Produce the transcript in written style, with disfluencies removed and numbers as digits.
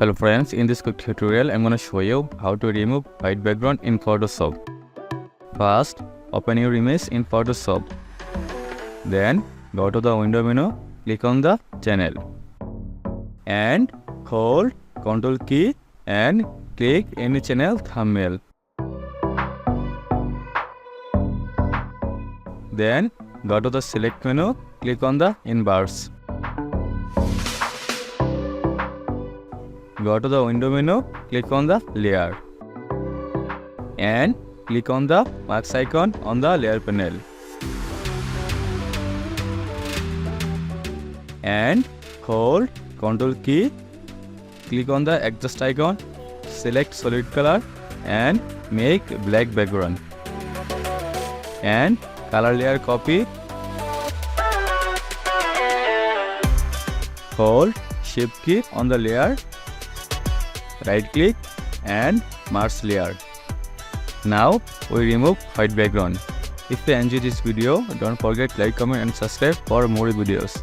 Hello friends, in this quick tutorial I'm going to show you how to remove white background in Photoshop. First, open your image in Photoshop. Then go to the window menu, click on the channel and hold ctrl key and click any channel thumbnail. Then go to the select menu, click on the inverse. Go to the window menu, click on the layer and click on the marks icon on the layer panel and hold ctrl key, click on the adjust icon, select solid color and make black background and color layer copy, hold shift key on the layer, right click and merge layer. Now we remove white background. If you enjoyed this video, don't forget like, comment and subscribe for more videos.